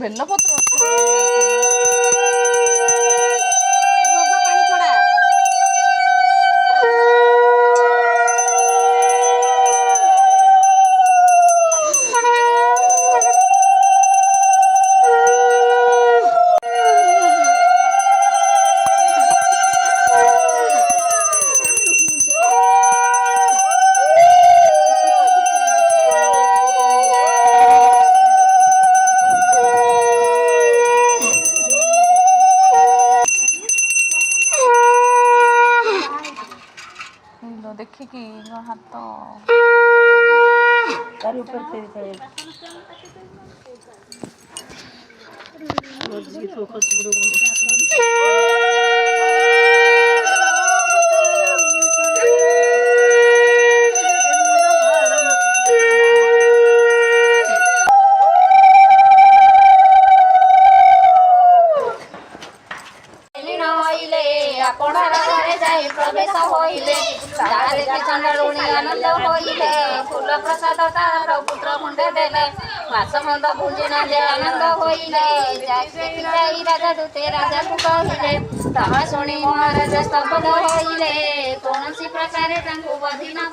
ବେଲପତ୍ର ଦେଖିକି ହାତ ତାରି ଉପରେ प्रवेश होइले चंडारुणी आनंद होइले फूल प्रसाद तार पुत्र मुंडे देले मास मंद भुंजी नाले आनंद होइले जाई राजा दूते राजा को कहिले ताहा शुणी महाराज स्तब्ध होइले कौन सी प्रकार बधी न